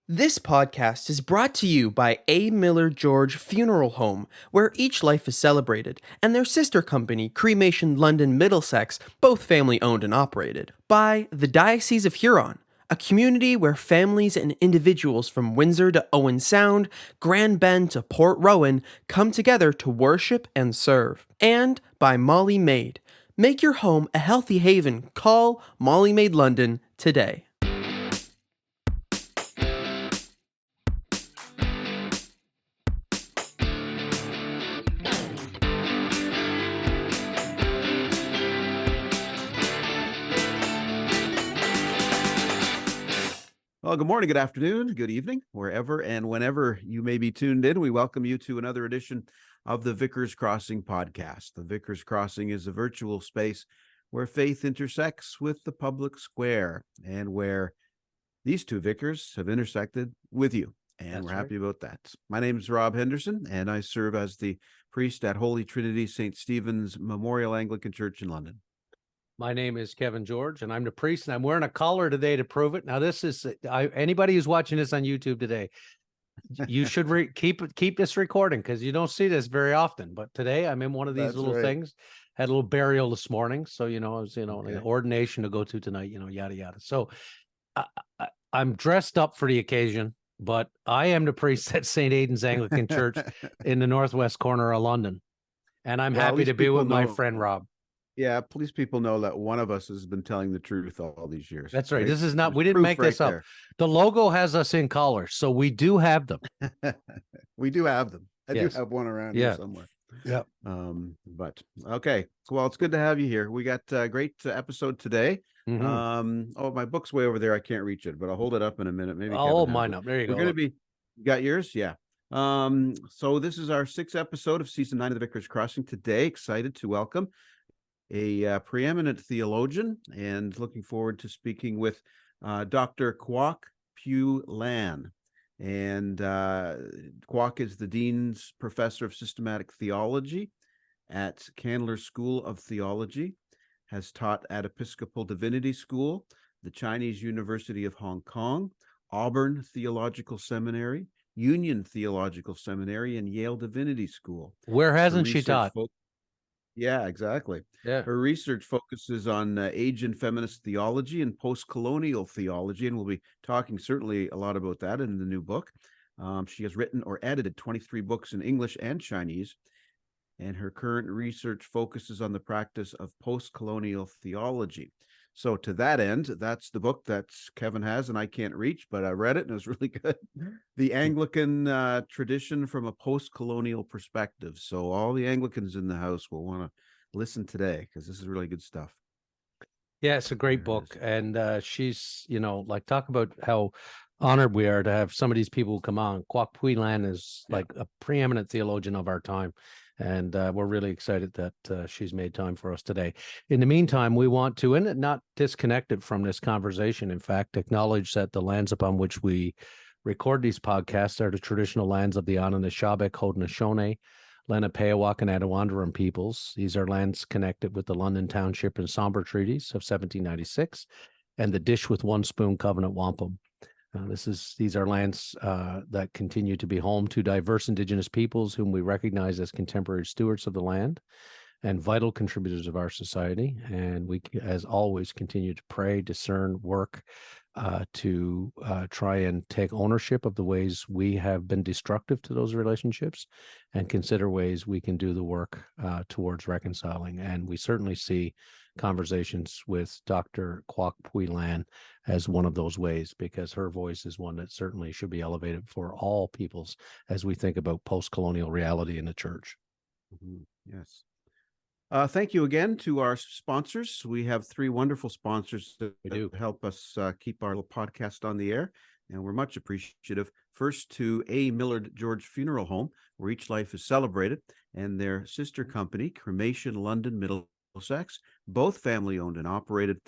This podcast is brought to you by A. Miller George Funeral Home, where each life is celebrated, and their sister company, Cremation London Middlesex, both family owned and operated. By the Diocese of Huron, a community where families and individuals from Windsor to Owen Sound, Grand Bend to Port Rowan come together to worship and serve. And by Molly Maid. Make your home a healthy haven. Call Molly Maid London today. Well, good morning, good afternoon, good evening, wherever and whenever you may be tuned in. We welcome you to another edition of the Vicar's Crossing podcast. The Vicar's Crossing is a virtual space where faith intersects with the public square and where these two vicars have intersected with you. And we're happy about that. My name is Rob Henderson, and I serve as the priest at Holy Trinity St. Stephen's Memorial Anglican Church in London. My name is Kevin George, and I'm the priest, and I'm wearing a collar today to prove it. Now, this is anybody who's watching this on YouTube today, you should keep this recording because you don't see this very often. But today, I'm in one of these things. Had a little burial this morning, so I was an ordination to go to tonight. Yada yada. So I'm dressed up for the occasion, but I am the priest at St. Aidan's Anglican Church in the northwest corner of London, and I'm happy to be with my friend Rob. Yeah, please people know that one of us has been telling the truth all these years. That's right. This is not, we didn't make this up. The logo has us in collars, so we do have them. We do have them. I do have one around here somewhere. Yeah. But okay. Well, it's good to have you here. We got a great episode today. Oh, my book's way over there. I can't reach it, but I'll hold it up in a minute. Maybe. Oh, mine up. There you go. We're going to be, you got yours? Yeah. So this is our 6th episode of season 9 of the Vicar's Crossing. Today, excited to welcome a preeminent theologian, and looking forward to speaking with Dr. Kwok Pui Lan. And Kwok is the Dean's Professor of Systematic Theology at Candler School of Theology, has taught at Episcopal Divinity School, the Chinese University of Hong Kong, Auburn Theological Seminary, Union Theological Seminary, and Yale Divinity School. Where hasn't she taught? Yeah, exactly. Yeah. Her research focuses on age and feminist theology and post-colonial theology, and we'll be talking certainly a lot about that in the new book. She has written or edited 23 books in English and Chinese, and her current research focuses on the practice of post-colonial theology. So to that end, that's the book that Kevin has, and I can't reach, but I read it, and it was really good. The Anglican Tradition from a Post-Colonial Perspective. So all the Anglicans in the house will want to listen today, because this is really good stuff. Yeah, it's a great book. And she's, talk about how honored we are to have some of these people who come on. Kwok Pui Lan is like a preeminent theologian of our time. And we're really excited that she's made time for us today. In the meantime, we want to, and not disconnected from this conversation, in fact, acknowledge that the lands upon which we record these podcasts are the traditional lands of the Anishinaabe, Haudenosaunee, Lenapehoik, and Attawandaron peoples. These are lands connected with the London Township and Sombre Treaties of 1796 and the Dish with One Spoon Covenant Wampum. These are lands that continue to be home to diverse Indigenous peoples whom we recognize as contemporary stewards of the land and vital contributors of our society. And we, as always, continue to pray, discern, work to try and take ownership of the ways we have been destructive to those relationships and consider ways we can do the work towards reconciling. And we certainly see conversations with Dr. Kwok Pui Lan as one of those ways, because her voice is one that certainly should be elevated for all peoples as we think about post-colonial reality in the church. Yes. Thank you again to our sponsors. We have 3 wonderful sponsors that help us keep our little podcast on the air, and we're much appreciative. First, to A. Miller George Funeral Home, where each life is celebrated, and their sister company, Cremation London Middlesex, both family-owned and operated,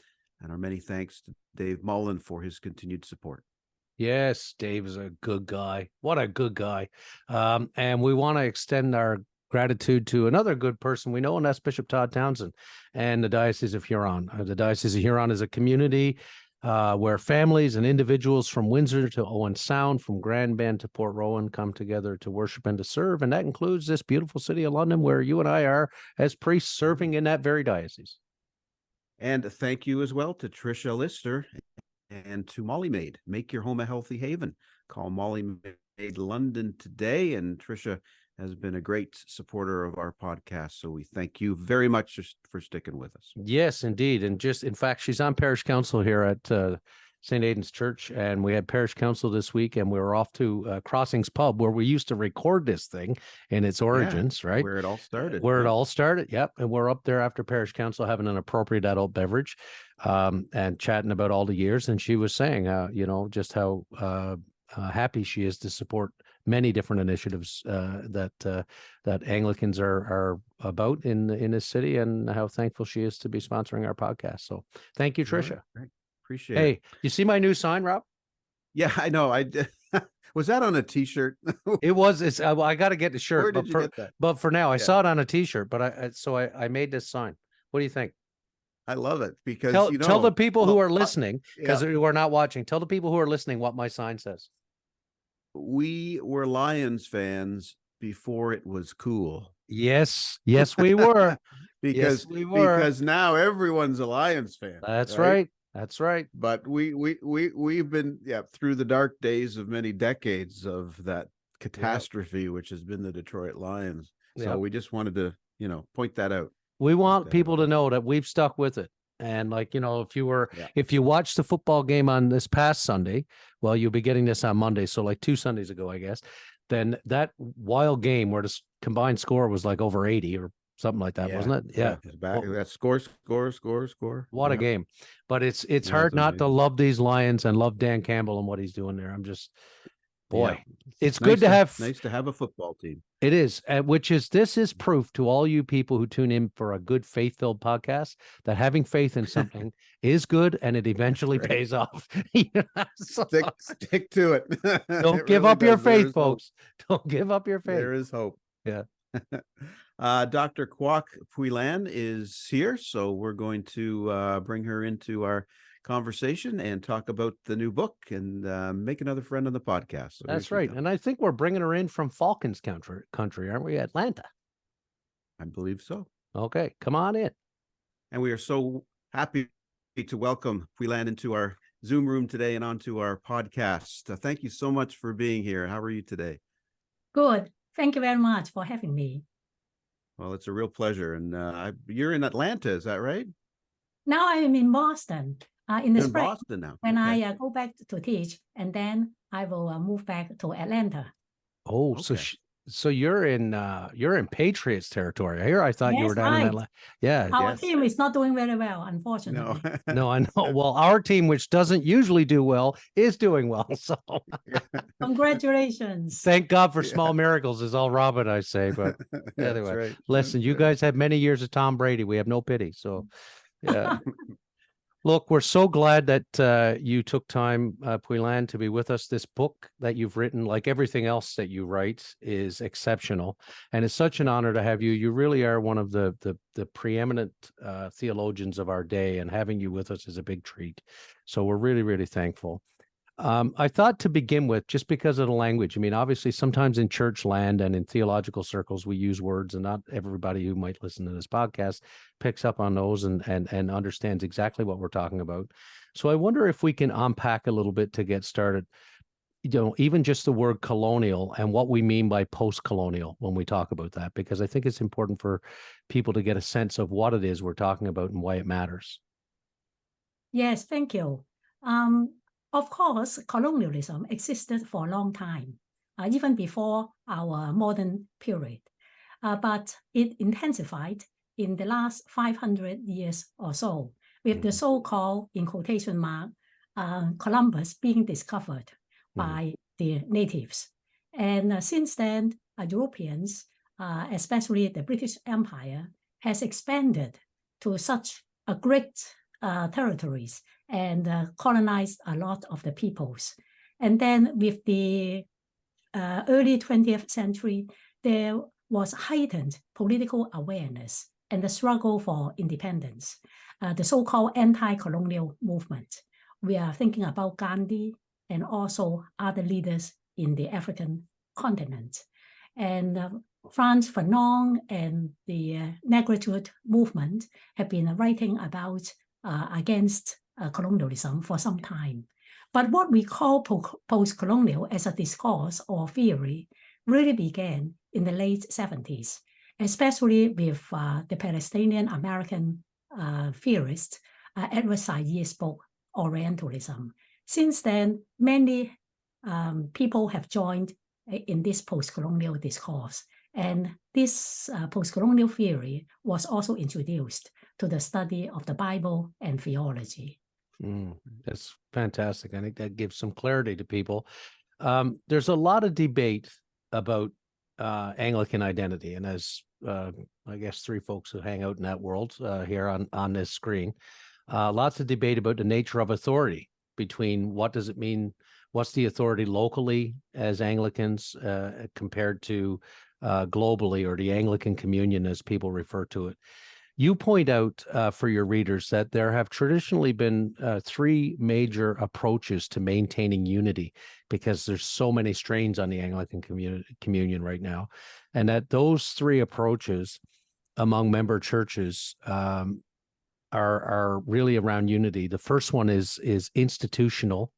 and our many thanks to Dave Mullen for his continued support. Yes, Dave is a good guy. What a good guy. And we want to extend our gratitude to another good person we know, and that's Bishop Todd Townsend and the Diocese of Huron. The Diocese of Huron is a community where families and individuals from Windsor to Owen Sound, from Grand Bend to Port Rowan come together to worship and to serve. And that includes this beautiful city of London, where you and I are as priests serving in that very diocese. And thank you as well to Tricia Lister and to Molly Maid. Make your home a healthy haven. Call Molly Maid London today. And Tricia has been a great supporter of our podcast. So we thank you very much for sticking with us. Yes, indeed. And in fact, she's on parish council here at St. Aidan's Church, and we had parish council this week, and we were off to Crossings Pub, where we used to record this thing in its origins, right? Where it all started. Where it all started, yep. And we're up there after parish council having an appropriate adult beverage and chatting about all the years. And she was saying, just how happy she is to support many different initiatives that Anglicans are about in this city, and how thankful she is to be sponsoring our podcast. So thank you, Tricia. Right. Appreciate it. Hey, you see my new sign, Rob? Yeah, I know. I was that on a t-shirt? It was. I got to get the shirt. Where did you get that? But for now, I saw it on a t-shirt, but I made this sign. What do you think? I love it, because tell the people who are listening, because who are not watching, tell the people who are listening what my sign says. We were Lions fans before it was cool. Yes, we were. Because now everyone's a Lions fan. That's right. That's right. But we've been through the dark days of many decades of that catastrophe, which has been the Detroit Lions. So we just wanted to, point that out. We want people to know that we've stuck with it. And if you watched the football game on this past Sunday, well, you'll be getting this on Monday. So like 2 Sundays ago, I guess, then that wild game where the combined score was like over 80 or something like that, wasn't it? Yeah. That score. What a game. But it's hard not to love these Lions and love Dan Campbell and what he's doing there. I'm just, it's good to have. Nice to have a football team. It is, this is proof to all you people who tune in for a good faith-filled podcast that having faith in something is good, and it eventually pays off. Stick to it. Don't give up your faith, folks. Don't give up your faith. There is hope. Yeah. Dr. Kwok Pui Lan is here, so we're going to bring her into our conversation and talk about the new book and make another friend on the podcast. So that's right. And I think we're bringing her in from Falcons country, aren't we? Atlanta. I believe so. Okay, come on in. And we are so happy to welcome Pui Lan into our Zoom room today and onto our podcast. Thank you so much for being here. How are you today? Good. Thank you very much for having me. Well, it's a real pleasure. And you're in Atlanta, is that right? Now I am in Boston. In the spring, Boston now. When I go back to teach, and then I will move back to Atlanta. Oh, okay. So you're in Patriots territory. Here, I thought you were down in Atlanta. Yeah, our team is not doing very well, unfortunately. No, I know. Well, our team, which doesn't usually do well, is doing well. So, congratulations! Thank God for small miracles, is all Rob and I say. But anyway, right. Listen, you guys have many years of Tom Brady. We have no pity. So, yeah. Look, we're so glad that you took time, Pui Lan, to be with us. This book that you've written, like everything else that you write, is exceptional. And it's such an honor to have you. You really are one of the preeminent theologians of our day, and having you with us is a big treat. So we're really, really thankful. I thought to begin with, just because of the language, I mean, obviously sometimes in church land and in theological circles, we use words, and not everybody who might listen to this podcast picks up on those and understands exactly what we're talking about. So I wonder if we can unpack a little bit to get started, even just the word colonial and what we mean by post-colonial when we talk about that, because I think it's important for people to get a sense of what it is we're talking about and why it matters. Yes, thank you. Of course, colonialism existed for a long time, even before our modern period. But it intensified in the last 500 years or so, with the so-called, in quotation mark, Columbus being discovered by the natives. And since then, Europeans, especially the British Empire, has expanded to such a great territories and colonized a lot of the peoples. And then with the early 20th century, there was heightened political awareness and the struggle for independence, the so-called anti-colonial movement, we are thinking about Gandhi and also other leaders in the African continent. And Frantz Fanon and the Negritude movement have been writing about against colonialism for some time. But what we call post-colonial as a discourse or theory really began in the late 70s, especially with the Palestinian-American theorist Edward Said's book, Orientalism. Since then, many people have joined in this post-colonial discourse. And this post-colonial theory was also introduced to the study of the Bible and theology. That's fantastic. I think that gives some clarity to people. There's a lot of debate about Anglican identity. And as I guess three folks who hang out in that world here on this screen, lots of debate about the nature of authority between what does it mean, what's the authority locally as Anglicans compared to globally, or the Anglican communion as people refer to it. You point out for your readers that there have traditionally been three major approaches to maintaining unity, because there's so many strains on the Anglican communion right now, and that those three approaches among member churches are really around unity. The first one is institutional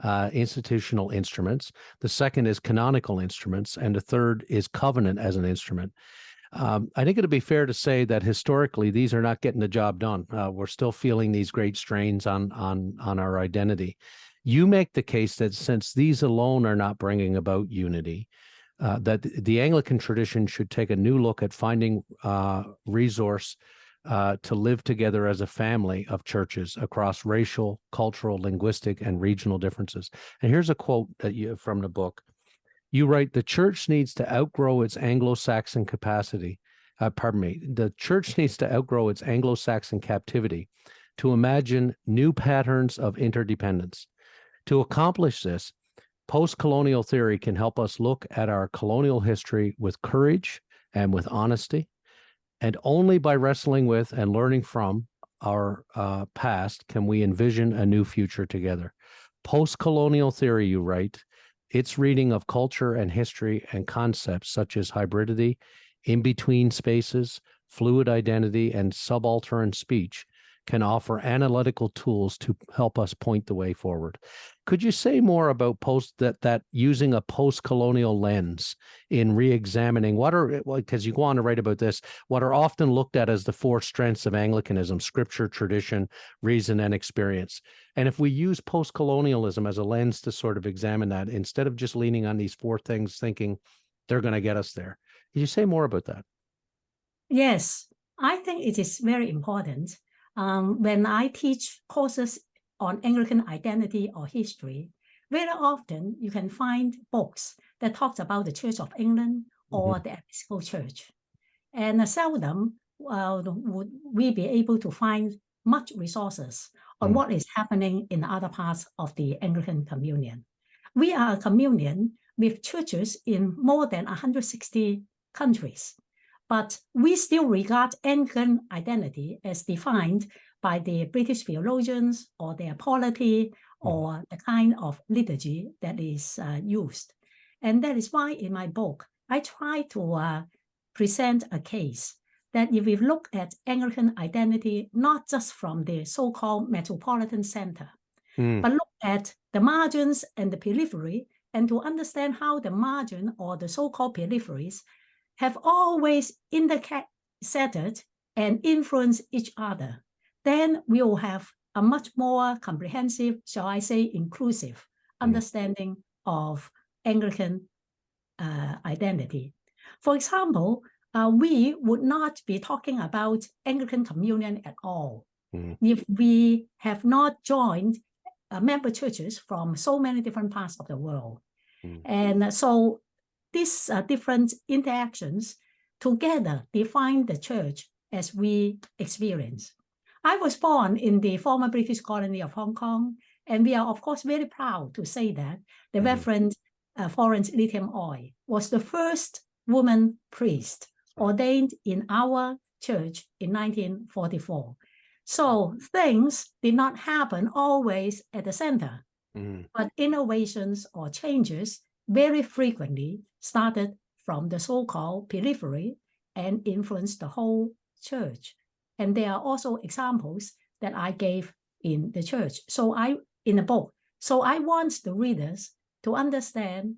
instruments. The second is canonical instruments, and the third is covenant as an instrument. I think it'd be fair to say that historically these are not getting the job done. We're still feeling these great strains on our identity. You make the case that since these alone are not bringing about unity, that the Anglican tradition should take a new look at finding resource to live together as a family of churches across racial, cultural, linguistic, and regional differences. And here's a quote from the book. You write, the church needs to outgrow its Anglo-Saxon capacity. The church needs to outgrow its Anglo-Saxon captivity to imagine new patterns of interdependence. To accomplish this, post-colonial theory can help us look at our colonial history with courage and with honesty. And only by wrestling with and learning from our past can we envision a new future together. Post-colonial theory, you write, its reading of culture and history and concepts such as hybridity, in-between spaces, fluid identity, and subaltern speech can offer analytical tools to help us point the way forward. Could you say more about that using a post-colonial lens in re-examining because you go on to write about this, what are often looked at as the four strengths of Anglicanism: scripture, tradition, reason, and experience. And if we use post-colonialism as a lens to sort of examine that, instead of just leaning on these four things, thinking they're going to get us there. Could you say more about that? Yes, I think it is very important. When I teach courses on Anglican identity or history, very often you can find books that talk about the Church of England or the Episcopal Church. And seldom would we be able to find much resources on what is happening in other parts of the Anglican communion. We are a communion with churches in more than 160 countries. But we still regard Anglican identity as defined by the British theologians or their polity or the kind of liturgy that is used. And that is why in my book, I try to present a case that if we look at Anglican identity, not just from the so-called metropolitan center, but look at the margins and the periphery, and to understand how the margin or the so-called peripheries have always intersected and influenced each other, then we will have a much more comprehensive, shall I say, inclusive understanding of Anglican identity. For example, we would not be talking about Anglican communion at all if we have not joined member churches from so many different parts of the world. And so these different interactions together define the church as we experience. I was born in the former British colony of Hong Kong, and we are, of course, very proud to say that the Reverend Florence Lithium Oy was the first woman priest ordained in our church in 1944. So things did not happen always at the center, but innovations or changes very frequently started from the so-called periphery and influenced the whole church. And there are also examples that I gave in the church. In the book. So I want the readers to understand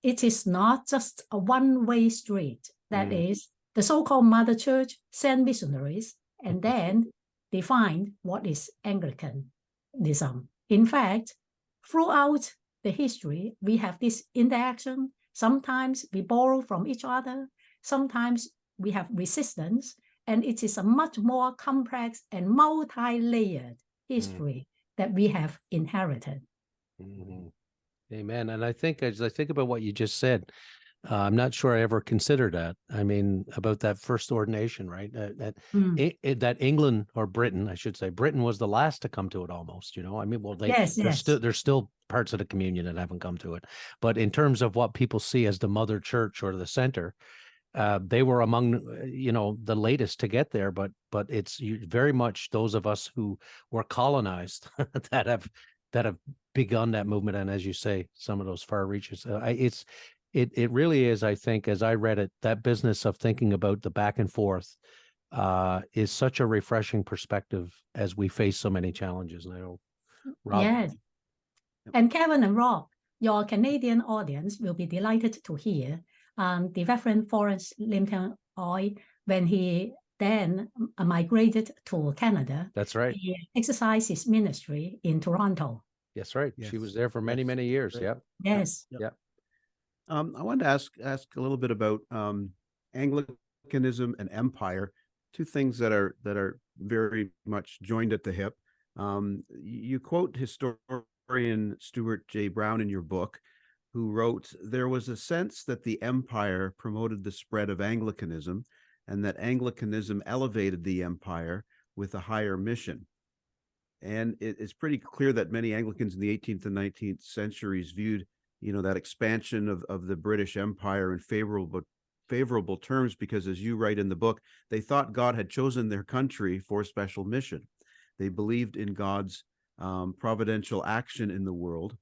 it is not just a one-way street. That is, the so-called Mother Church sent missionaries and then defined what is Anglicanism. In fact, throughout the history, we have this interaction. Sometimes we borrow from each other. Sometimes we have resistance. And it is a much more complex and multi-layered history that we have inherited. Amen. And I think as I think about what you just said, I'm not sure I ever considered that. I mean, about that first ordination, right? That England, or Britain, I should say, Britain was the last to come to it almost, you know. I mean, well, there's still parts of the communion that haven't come to it. But in terms of what people see as the mother church or the center, they were among, you know, the latest to get there. But it's very much those of us who were colonized that have begun that movement. And as you say, some of those far reaches, it really is, I think, as I read it, that business of thinking about the back and forth is such a refreshing perspective as we face so many challenges. And I know, Rob. Yes. And Kevin and Rob, your Canadian audience will be delighted to hear the Reverend Forrest Limpton Oy, when he then migrated to Canada. That's right. He exercised his ministry in Toronto. That's right. Yes. She was there for many, many years. Right. Yep. Yes. Yep. I wanted to ask a little bit about Anglicanism and empire, two things that are very much joined at the hip. You quote historian Stuart J. Brown in your book, who wrote, "There was a sense that the empire promoted the spread of Anglicanism, and that Anglicanism elevated the empire with a higher mission." And it's pretty clear that many Anglicans in the 18th and 19th centuries viewed, you know, that expansion of the British Empire in favorable terms, because, as you write in the book, they thought God had chosen their country for a special mission. They believed in God's providential action in the world,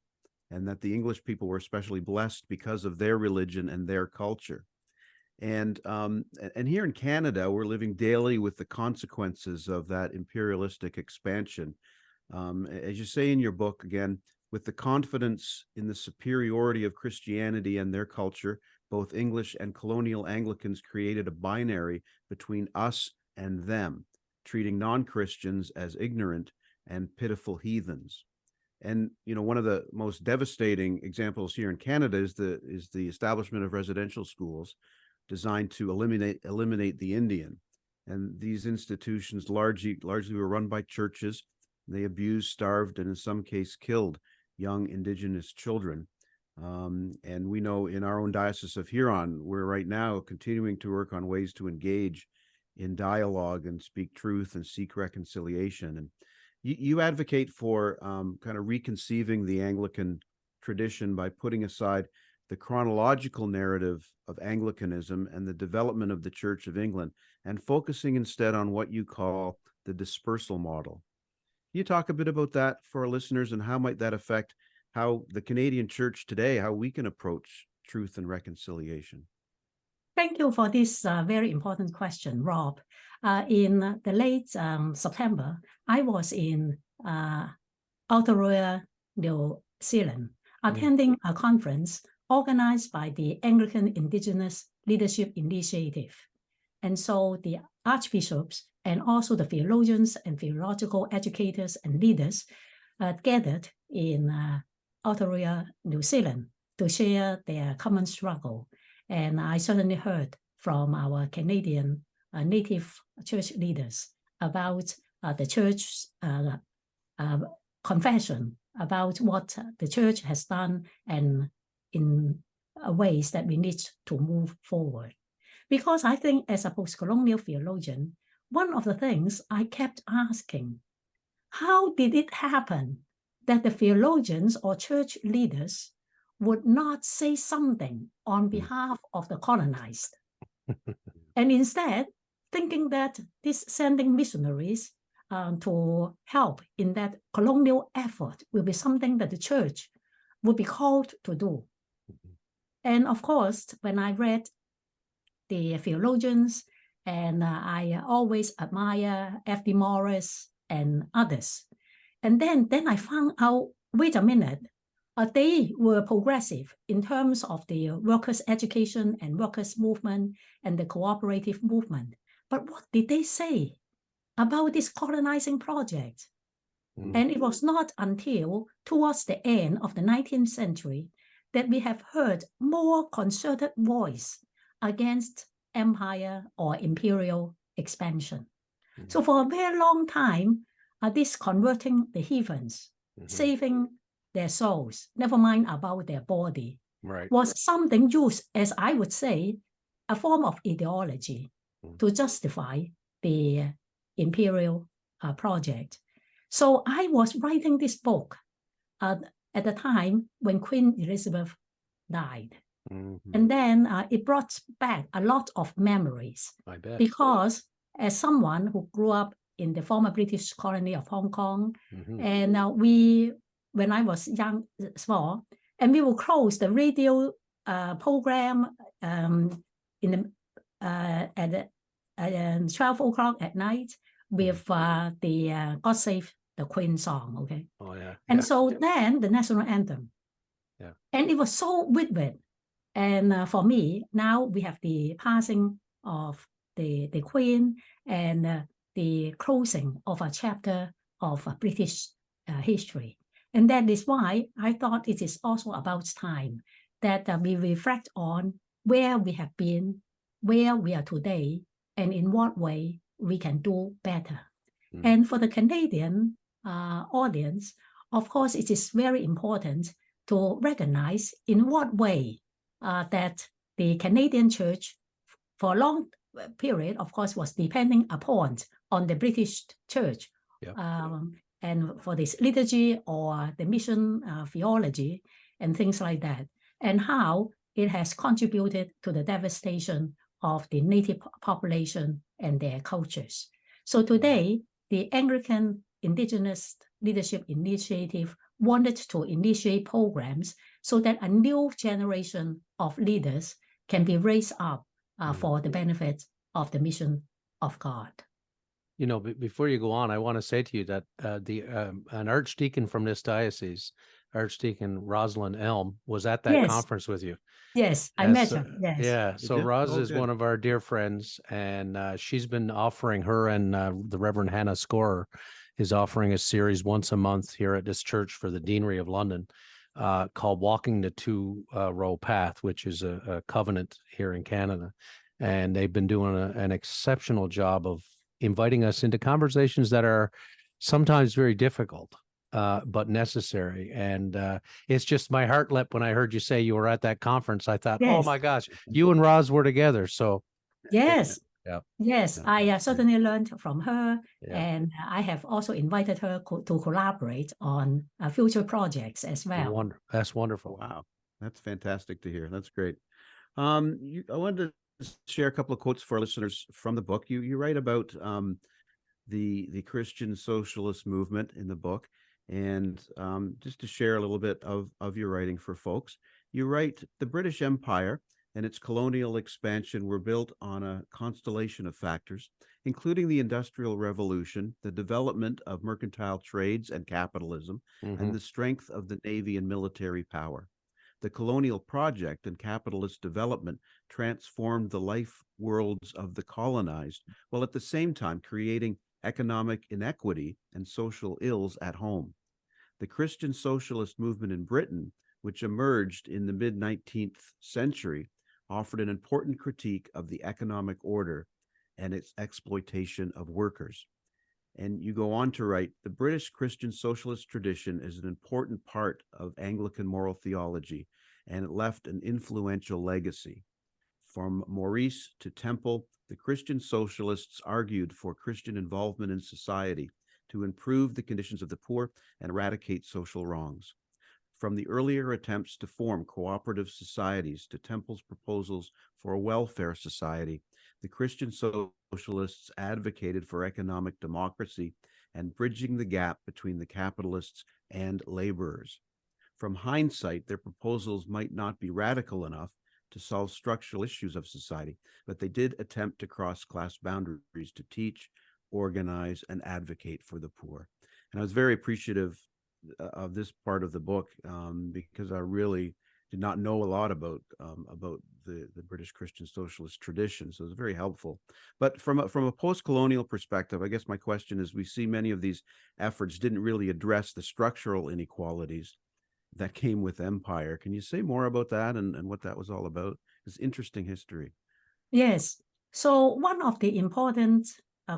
and that the English people were especially blessed because of their religion and their culture. And here in Canada, we're living daily with the consequences of that imperialistic expansion. As you say in your book, again, with the confidence in the superiority of Christianity and their culture, both English and colonial Anglicans created a binary between us and them, treating non-Christians as ignorant and pitiful heathens. And, you know, one of the most devastating examples here in Canada is the establishment of residential schools designed to eliminate the Indian. And these institutions largely were run by churches. They abused, starved, and in some cases killed young Indigenous children. And we know in our own Diocese of Huron, we're right now continuing to work on ways to engage in dialogue and speak truth and seek reconciliation. And you advocate for kind of reconceiving the Anglican tradition by putting aside the chronological narrative of Anglicanism and the development of the Church of England, and focusing instead on what you call the dispersal model. Can you talk a bit about that for our listeners, and how might that affect how the Canadian Church today, how we can approach truth and reconciliation? Thank you for this very important question, Rob. In the late September, I was in Aotearoa, New Zealand, attending a conference organized by the Anglican Indigenous Leadership Initiative. And so the archbishops and also the theologians and theological educators and leaders gathered in Aotearoa, New Zealand, to share their common struggle. And I certainly heard from our Canadian native church leaders about the church's confession about what the church has done, and in ways that we need to move forward. Because I think, as a post-colonial theologian, one of the things I kept asking, how did it happen that the theologians or church leaders would not say something on behalf of the colonized? And instead, thinking that these sending missionaries to help in that colonial effort will be something that the church would be called to do. And of course, when I read the theologians, and I always admire F.D. Morris and others. And then I found out, wait a minute, they were progressive in terms of the workers' education and workers' movement and the cooperative movement. But what did they say about this colonizing project? And it was not until towards the end of the 19th century that we have heard more concerted voice against empire or imperial expansion. So for a very long time, this converting the heathens, saving their souls, never mind about their body, was something used, as I would say, a form of ideology to justify the imperial project. So I was writing this book at the time when Queen Elizabeth died. And then it brought back a lot of memories. I bet. Because as someone who grew up in the former British colony of Hong Kong, and when I was small, and we will close the radio program at 12 o'clock at night with the God Save the Queen song, okay? Oh, yeah. And so then the national anthem. Yeah. And it was so vivid. And for me, now we have the passing of the Queen and the closing of a chapter of British history. And that is why I thought it is also about time that we reflect on where we have been, where we are today, and in what way we can do better. And for the Canadian audience, of course, it is very important to recognize in what way that the Canadian church, for a long period, of course, was depending upon on the British church, and for this liturgy or the mission theology and things like that, and how it has contributed to the devastation of the native population and their cultures. So today, the Anglican Indigenous Leadership Initiative wanted to initiate programs so that a new generation of leaders can be raised up for the benefit of the mission of God. You know, before you go on, I want to say to you that an archdeacon from this diocese, Archdeacon Rosalind Elm, was at that conference with you. Yes, I met her. Yes. Yeah. So Roz is one of our dear friends, and she's been offering, her and the Reverend Hannah Scorer is offering a series once a month here at this church for the Deanery of London called Walking the Two-Row Path, which is a covenant here in Canada. And they've been doing an exceptional job of inviting us into conversations that are sometimes very difficult, but necessary. And it's just, my heart leapt when I heard you say you were at that conference. I thought, oh my gosh, you and Roz were together. So yes. Yes, I certainly learned from her, and I have also invited her to collaborate on future projects as well. That's wonderful. Wow, that's fantastic to hear. That's great. I wanted to share a couple of quotes for our listeners from the book. You write about the Christian socialist movement in the book, and just to share a little bit of your writing for folks, you write, the British Empire and its colonial expansion were built on a constellation of factors, including the Industrial Revolution, the development of mercantile trades and capitalism, and the strength of the navy and military power. The colonial project and capitalist development transformed the life worlds of the colonized, while at the same time creating economic inequity and social ills at home. The Christian socialist movement in Britain, which emerged in the mid-19th century, offered an important critique of the economic order and its exploitation of workers. And you go on to write, the British Christian socialist tradition is an important part of Anglican moral theology, and it left an influential legacy. From Maurice to Temple, the Christian socialists argued for Christian involvement in society to improve the conditions of the poor and eradicate social wrongs. From the earlier attempts to form cooperative societies to Temple's proposals for a welfare society, the Christian socialists advocated for economic democracy and bridging the gap between the capitalists and laborers. From hindsight, their proposals might not be radical enough to solve structural issues of society, but they did attempt to cross class boundaries to teach, organize, and advocate for the poor. And I was very appreciative of this part of the book because I really did not know a lot about the British Christian socialist tradition, so it was very helpful. But from a post-colonial perspective, I guess my question is: we see many of these efforts didn't really address the structural inequalities that came with empire. Can you say more about that and what that was all about? It's interesting history. Yes. So one of the important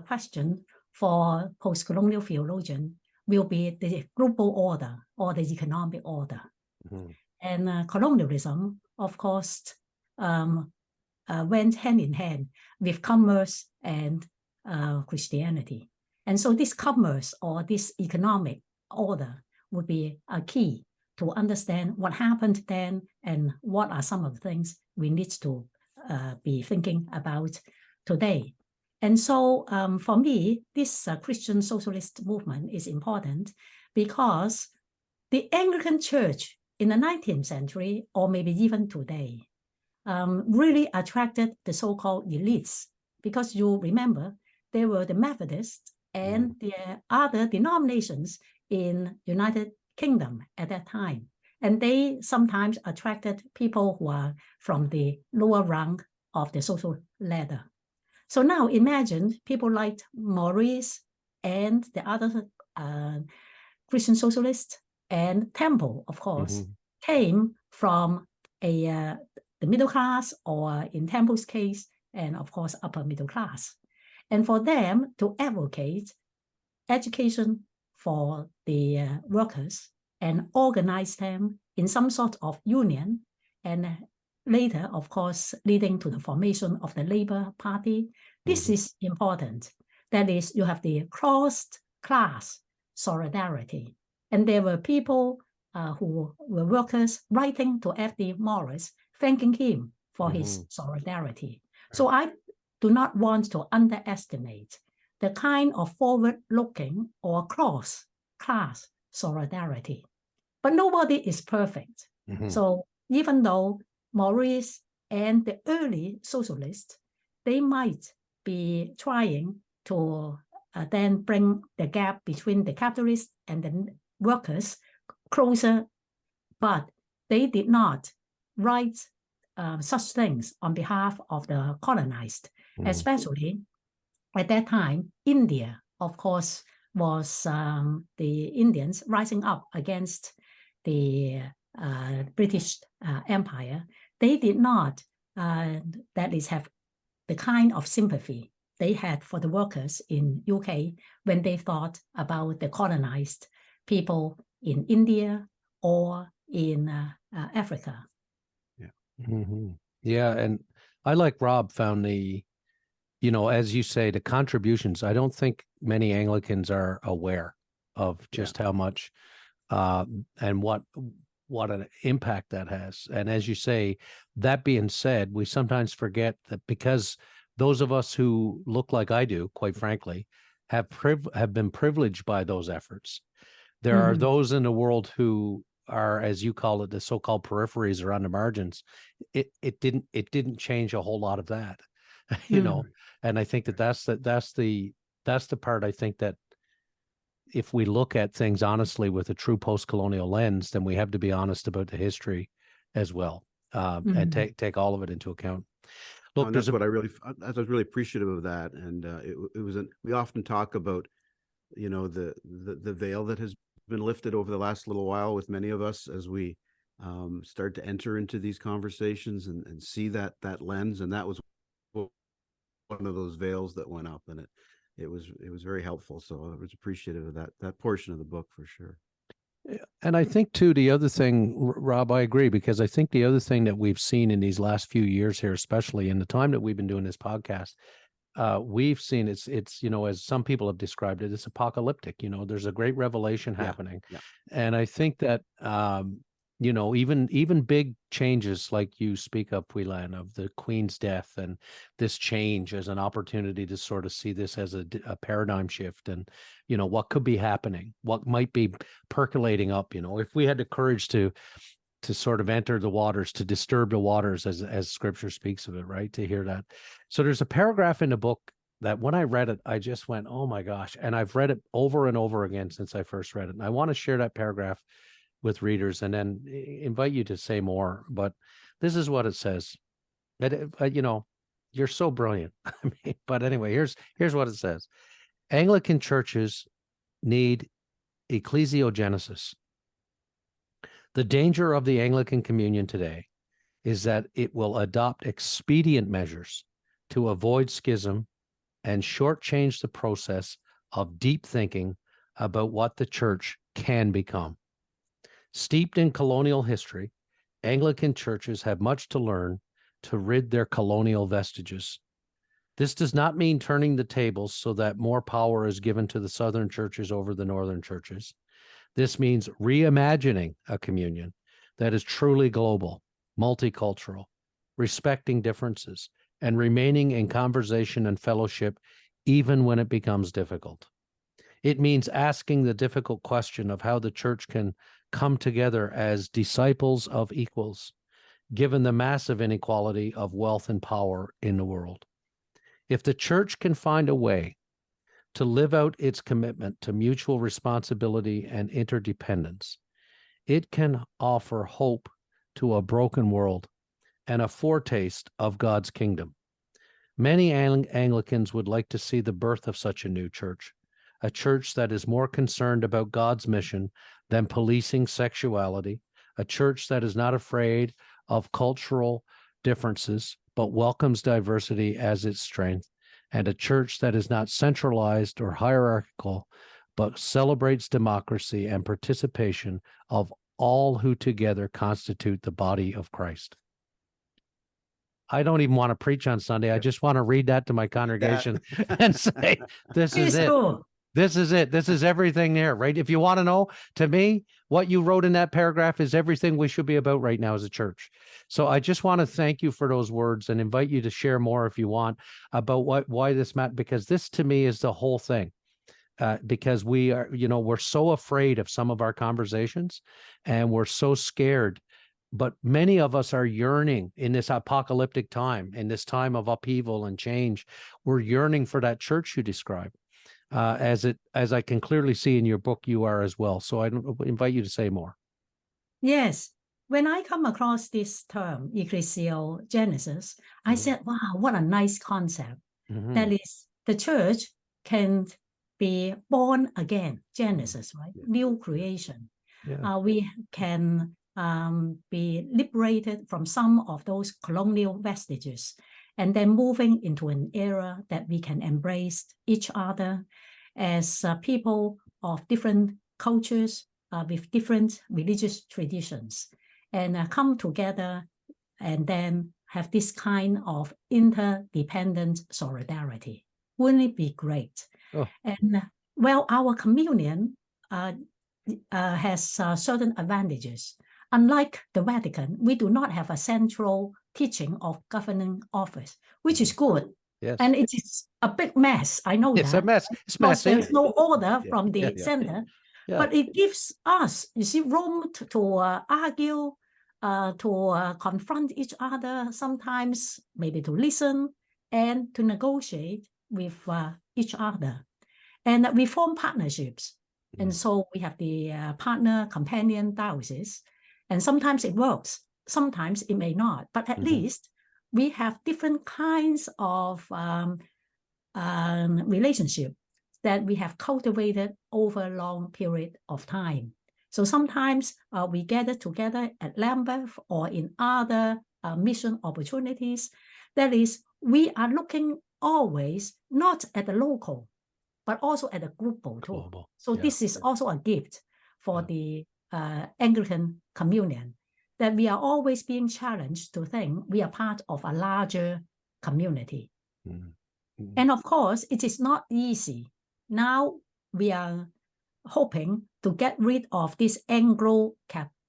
question for post-colonial theologian will be the global order or the economic order. Mm-hmm. And colonialism, of course, went hand in hand with commerce and Christianity. And so this commerce or this economic order would be a key to understand what happened then and what are some of the things we need to be thinking about today. And so for me, this Christian socialist movement is important because the Anglican Church in the 19th century, or maybe even today, really attracted the so-called elites, because you remember there were the Methodists and the other denominations in United Kingdom at that time. And they sometimes attracted people who are from the lower rung of the social ladder. So now imagine people like Maurice and the other Christian socialists and Temple, of course, came from the middle class, or in Temple's case, and of course, upper middle class. And for them to advocate education for the workers and organize them in some sort of union, and later, of course, leading to the formation of the Labour Party, this is important. That is, you have the cross-class solidarity. And there were people who were workers writing to F.D. Morris, thanking him for his solidarity. So I do not want to underestimate the kind of forward-looking or cross-class solidarity. But nobody is perfect. So even though Maurice and the early socialists, they might be trying to then bring the gap between the capitalists and the workers closer, but they did not write such things on behalf of the colonized, especially at that time. India, of course, was the Indians rising up against the British Empire. They did not, that is, have the kind of sympathy they had for the workers in UK when they thought about the colonized people in India or in Africa. Yeah, and I, like Rob, found the, as you say, the contributions. I don't think many Anglicans are aware of just how much and what an impact that has. And as you say, that being said, we sometimes forget that because those of us who look like I do, quite frankly, have been privileged by those efforts. There are those in the world who are, as you call it, the so-called peripheries or on the margins. It didn't change a whole lot of that, And I think that's the part, I think, that if we look at things honestly with a true post-colonial lens, then we have to be honest about the history as well, and take all of it into account. Look, and that's what I was really appreciative of that. And we often talk about, the veil that has been lifted over the last little while with many of us as we start to enter into these conversations and see that lens. And that was one of those veils that went up, and it was very helpful. So I was appreciative of that portion of the book for sure. And I think too, the other thing, Rob, I agree, because I think the other thing that we've seen in these last few years here, especially in the time that we've been doing this podcast, we've seen it's as some people have described it, it's apocalyptic. There's a great revelation happening. And I think that you know, even big changes like you speak of, Pui Lan, of the Queen's death, and this change as an opportunity to sort of see this as a paradigm shift, and, you know, what could be happening, what might be percolating up, you know, if we had the courage to sort of enter the waters, to disturb the waters, as Scripture speaks of it, right? To hear that. So there's a paragraph in the book that when I read it, I just went, oh my gosh. And I've read it over and over again since I first read it. And I want to share that paragraph with readers and then invite you to say more. But this is what it says. That, you know, you're so brilliant. I mean, but anyway, here's what it says. Anglican churches need ecclesiogenesis. The danger of the Anglican communion today is that it will adopt expedient measures to avoid schism and shortchange the process of deep thinking about what the church can become. Steeped in colonial history, Anglican churches have much to learn to rid their colonial vestiges. This does not mean turning the tables so that more power is given to the Southern churches over the Northern churches. This means reimagining a communion that is truly global, multicultural, respecting differences, and remaining in conversation and fellowship even when it becomes difficult. It means asking the difficult question of how the church can come together as disciples of equals, given the massive inequality of wealth and power in the world. If the church can find a way to live out its commitment to mutual responsibility and interdependence, it can offer hope to a broken world and a foretaste of God's kingdom. Many Anglicans would like to see the birth of such a new church, a church that is more concerned about God's mission than policing sexuality, a church that is not afraid of cultural differences, but welcomes diversity as its strength, and a church that is not centralized or hierarchical, but celebrates democracy and participation of all who together constitute the body of Christ. I don't even want to preach on Sunday. I just want to read that to my congregation and say, this is it. This is it. This is everything there, right? If you want to know, to me, what you wrote in that paragraph is everything we should be about right now as a church. So I just want to thank you for those words and invite you to share more if you want about why this matters, because this to me is the whole thing. Because we are, you know, we're so afraid of some of our conversations and we're so scared. But many of us are yearning in this apocalyptic time, in this time of upheaval and change. We're yearning for that church you describe. As I can clearly see in your book, you are as well. So I invite you to say more. Yes. When I come across this term, ecclesiogenesis, I said, wow, what a nice concept. That is, the church can be born again, Genesis, right? New creation. We can be liberated from some of those colonial vestiges, and then moving into an era that we can embrace each other as people of different cultures with different religious traditions, and come together and then have this kind of interdependent solidarity. Wouldn't it be great? Oh. And well, our communion has certain advantages. Unlike the Vatican, we do not have a central teaching of governing office, which is good. Yes. And it is a big mess. I know it's that. It's a mess. It's messy. There's no order from the center. But it gives us, you see, room to argue, to confront each other, sometimes maybe to listen and to negotiate with each other. And we form partnerships. And so we have the partner companion diocese. And sometimes it works, sometimes it may not, but at least we have different kinds of relationship that we have cultivated over a long period of time. So sometimes we gather together at Lambeth or in other mission opportunities. That is, we are looking always not at the local, but also at the global too. So this is also a gift for the Anglican communion, that we are always being challenged to think we are part of a larger community. And of course, it is not easy. Now we are hoping to get rid of this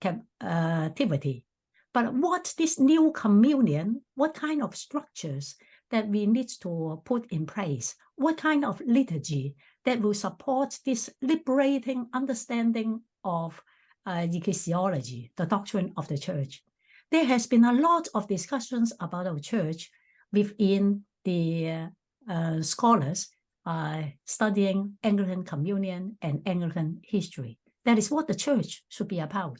captivity. But what this new communion, what kind of structures that we need to put in place? What kind of liturgy that will support this liberating understanding of ecclesiology, the doctrine of the church? There has been a lot of discussions about our church within the scholars studying Anglican communion and Anglican history. That is what the church should be about,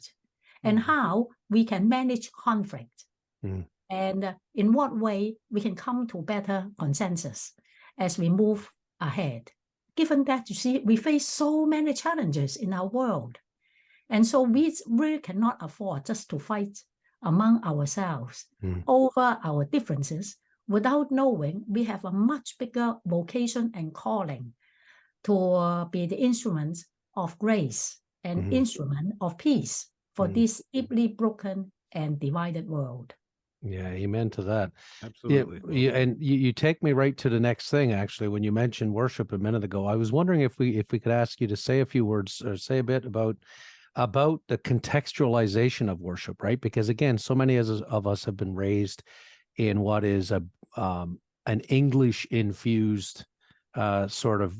and how we can manage conflict, and in what way we can come to better consensus as we move ahead. Given that, you see, we face so many challenges in our world, and so we really cannot afford just to fight among ourselves over our differences without knowing we have a much bigger vocation and calling to be the instruments of grace and instrument of peace for this deeply broken and divided world. Yeah, amen to that. Absolutely. Yeah, and you take me right to the next thing. Actually, when you mentioned worship a minute ago, I was wondering if we could ask you to say a few words or say a bit about the contextualization of worship, right? Because again, so many of us have been raised in what is an English infused sort of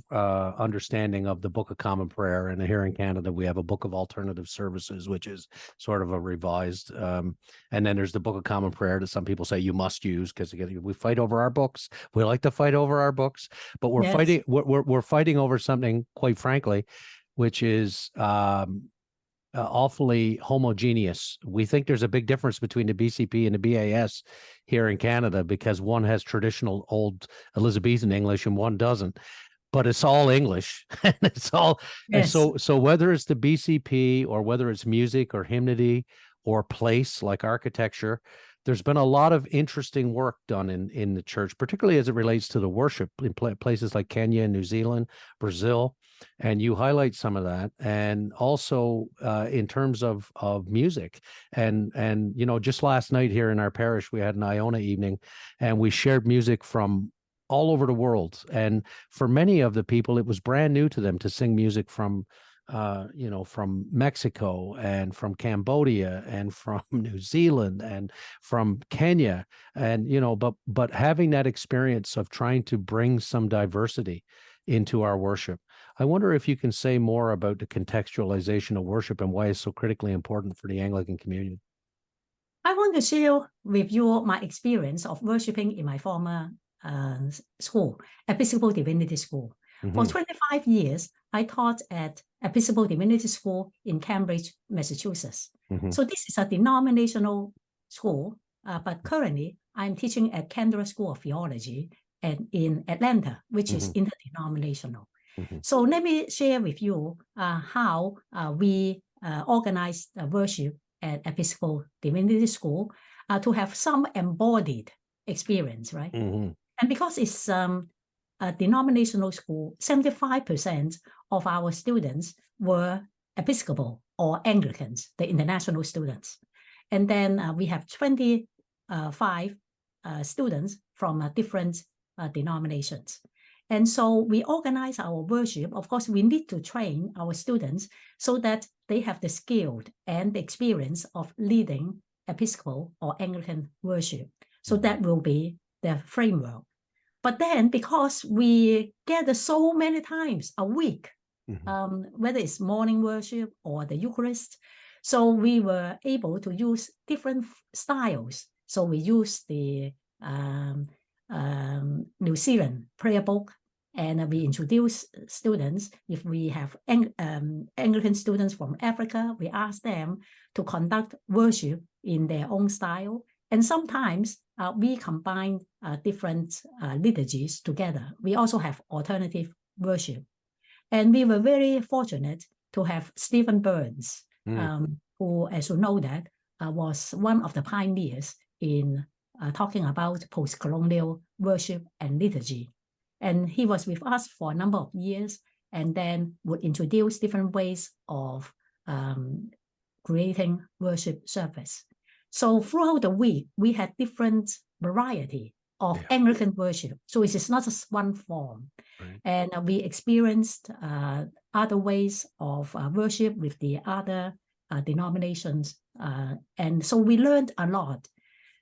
understanding of the Book of Common Prayer. And here in Canada, we have a Book of Alternative Services, which is sort of a revised. And then there's the Book of Common Prayer that some people say you must use because we fight over our books. We like to fight over our books, but we're fighting. We're fighting over something, quite frankly, which is awfully homogeneous. We think there's a big difference between the BCP and the BAS here in Canada because one has traditional old Elizabethan English and one doesn't, but it's all English. And it's all, and so whether it's the BCP or whether it's music or hymnody or place like architecture, there's been a lot of interesting work done in the church, particularly as it relates to the worship in places like Kenya, New Zealand, Brazil. And you highlight some of that, and also in terms of music, and you know, just last night here in our parish we had an Iona evening, and we shared music from all over the world. And for many of the people, it was brand new to them to sing music from from Mexico and from Cambodia and from New Zealand and from Kenya, and but having that experience of trying to bring some diversity into our worship. I wonder if you can say more about the contextualization of worship and why it's so critically important for the Anglican communion. I want to share with you my experience of worshiping in my former school, Episcopal Divinity School. For 25 years, I taught at Episcopal Divinity School in Cambridge, Massachusetts. So this is a denominational school, but currently I'm teaching at Candler School of Theology and in Atlanta, which is interdenominational. So let me share with you how we organize worship at Episcopal Divinity School to have some embodied experience, right? And because it's a denominational school, 75% of our students were Episcopal or Anglicans, the international students. And then we have 25 students from different denominations. And so we organize our worship. Of course, we need to train our students so that they have the skill and the experience of leading Episcopal or Anglican worship. So that will be the framework. But then because we gather so many times a week, whether it's morning worship or the Eucharist, so we were able to use different styles. So we use the New Zealand prayer book, and we introduce students. If we have Anglican students from Africa, we ask them to conduct worship in their own style. And sometimes we combine different liturgies together. We also have alternative worship. And we were very fortunate to have Stephen Burns, who, as you know, that was one of the pioneers in talking about post-colonial worship and liturgy. And he was with us for a number of years, and then would introduce different ways of creating worship service. So throughout the week, we had different variety of Anglican worship. So it is not just one form. And we experienced other ways of worship with the other denominations. And so we learned a lot.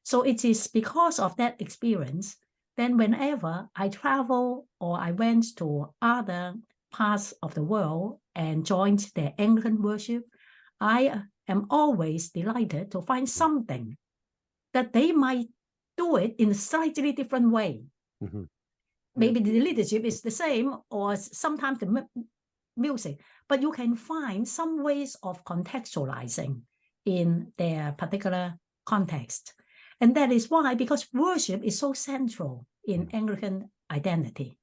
So it is because of that experience, then whenever I travel or I went to other parts of the world and joined the Anglican worship, I am always delighted to find something that they might do it in a slightly different way. Mm-hmm. Maybe the leadership is the same, or sometimes the music, but you can find some ways of contextualizing in their particular context. And that is why, because worship is so central in Anglican identity.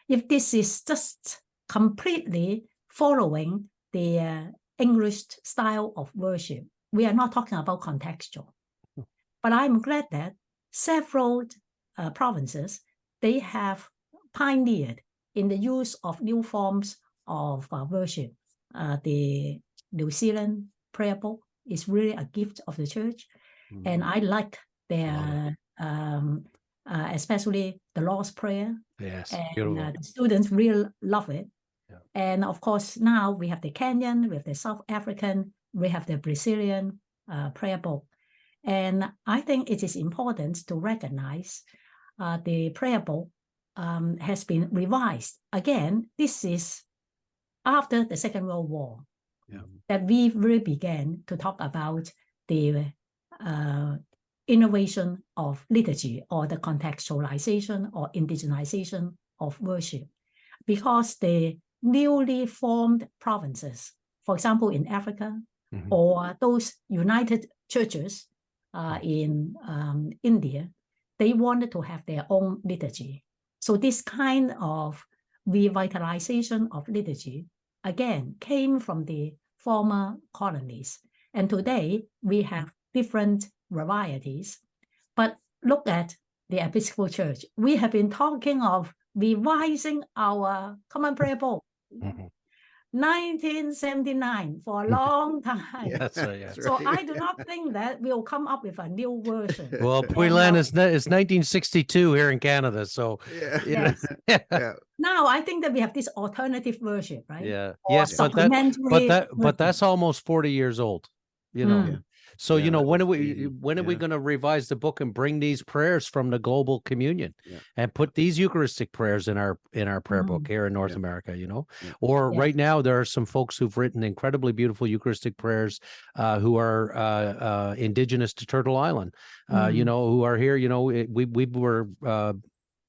If this is just completely following the English style of worship, we are not talking about contextual. But I'm glad that several provinces, they have pioneered in the use of new forms of worship. The New Zealand prayer book is really a gift of the church. And I like their, especially the Lord's Prayer. Yes, and the students really love it. Yeah. And of course, now we have the Kenyan, we have the South African, we have the Brazilian prayer book. And I think it is important to recognize the prayer book has been revised. Again, this is after the Second World War that we really began to talk about the innovation of liturgy, or the contextualization or indigenization of worship. Because the newly formed provinces, for example, in Africa, or those united churches in India, they wanted to have their own liturgy. So this kind of revitalization of liturgy, again, came from the former colonies. And today we have different varieties. But look at the Episcopal Church. We have been talking of revising our Common Prayer Book. 1979, for a long time. That's right. Yeah. So I do not think that we'll come up with a new version. Well, Pui Lan is 1962 here in Canada, so Yes. Now I think that we have this alternative worship, right? Yeah. Or Yes, but that's almost 40 years old, you know. So you know, when are we going to revise the book and bring these prayers from the global communion and put these Eucharistic prayers in our prayer book here in North America, you know? Or right now there are some folks who've written incredibly beautiful Eucharistic prayers who are indigenous to Turtle Island, you know, who are here, you know. We were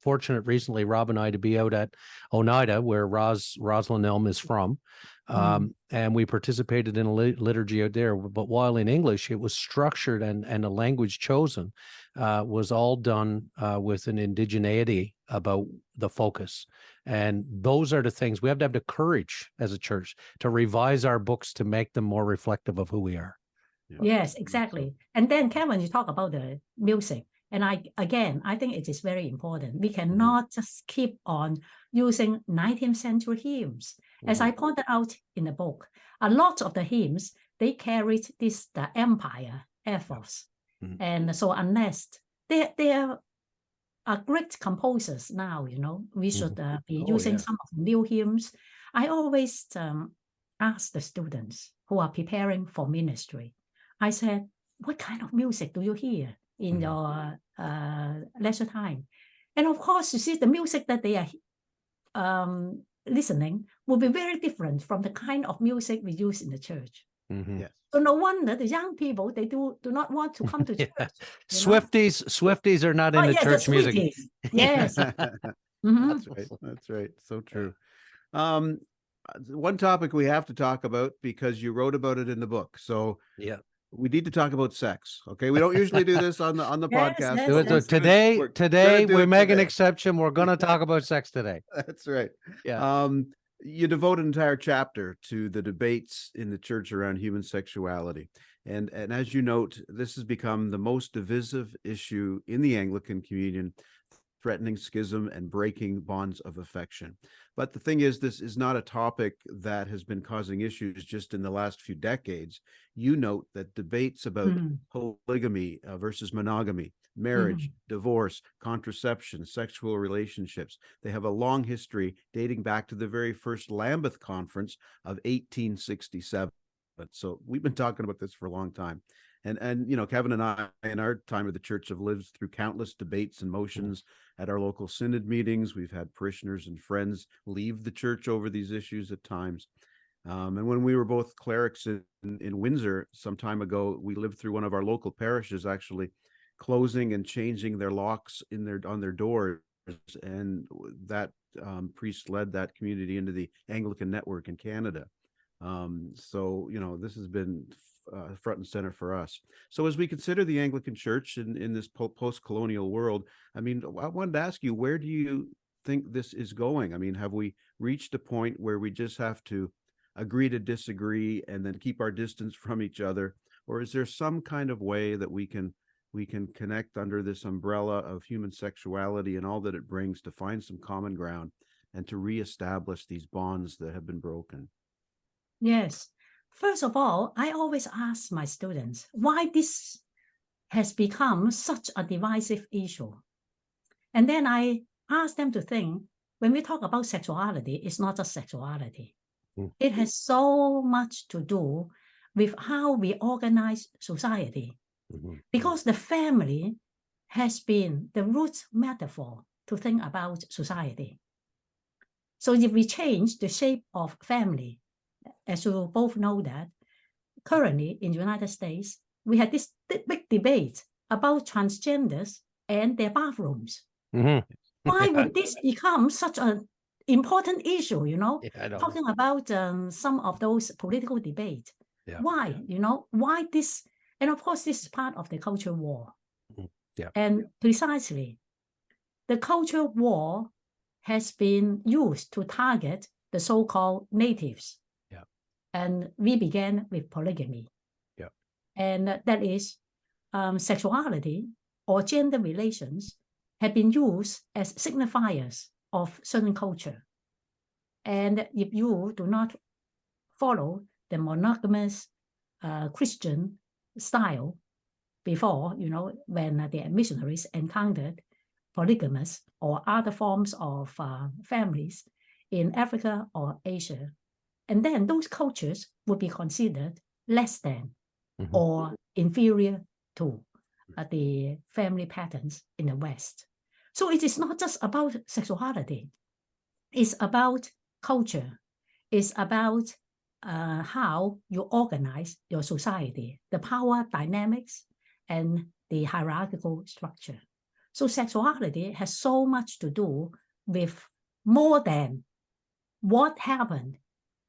fortunate recently, Rob and I, to be out at Oneida, where Rosalind Elm is from. And we participated in a liturgy out there. But while in English, it was structured and the language chosen was all done with an indigeneity about the focus. And those are the things we have to have the courage as a church to revise our books to make them more reflective of who we are. Yes, exactly. And then, Kevin, you talk about the music. And I think it is very important. We cannot just keep on using 19th century hymns. As I pointed out in the book, a lot of the hymns, they carried the empire ethos. And so unless they are great composers now, you know, we should be using some of the new hymns. I always ask the students who are preparing for ministry, I said, what kind of music do you hear in your leisure time? And of course, you see, the music that they are listening will be very different from the kind of music we use in the church. So no wonder the young people, they do not want to come to church. Swifties are not into church music. Yes. That's right. So true. One topic we have to talk about, because you wrote about it in the book. So we need to talk about sex. Okay, we don't usually do this on the podcast. Today we make an exception. We're going to talk about sex today. That's right. Yeah. You devote an entire chapter to the debates in the church around human sexuality, and as you note, this has become the most divisive issue in the Anglican communion, threatening schism and breaking bonds of affection. But the thing is, this is not a topic that has been causing issues just in the last few decades. You note that debates about polygamy versus monogamy, marriage, divorce, contraception, sexual relationships, they have a long history dating back to the very first Lambeth Conference of 1867. So we've been talking about this for a long time. And you know, Kevin and I in our time of the church have lived through countless debates and motions at our local synod meetings. We've had parishioners and friends leave the church over these issues at times. And when we were both clerics in Windsor some time ago, we lived through one of our local parishes actually closing and changing their locks on their doors, and that priest led that community into the Anglican network in Canada. So you know, this has been front and center for us. So as we consider the Anglican Church in this post-colonial world, I mean, I wanted to ask you, where do you think this is going? I mean, have we reached a point where we just have to agree to disagree and then keep our distance from each other, or is there some kind of way that we can connect under this umbrella of human sexuality and all that it brings to find some common ground and to reestablish these bonds that have been broken? Yes. First of all, I always ask my students why this has become such a divisive issue. And then I ask them to think, when we talk about sexuality, it's not just sexuality. It has so much to do with how we organize society. Because the family has been the root metaphor to think about society. So if we change the shape of family, as you both know that, currently in the United States, we had this big debate about transgenders and their bathrooms. Why would this become such an important issue, you know? Talking about some of those political debates. Why, you know, why this? And of course, this is part of the culture war. And precisely, the culture war has been used to target the so-called natives. And we began with polygamy. And that is sexuality or gender relations have been used as signifiers of certain culture. And if you do not follow the monogamous Christian style before, you know, when the missionaries encountered polygamous or other forms of families in Africa or Asia, and then those cultures would be considered less than or inferior to the family patterns in the West. So it is not just about sexuality. It's about culture. It's about how you organize your society, the power dynamics, and the hierarchical structure. So sexuality has so much to do with more than what happened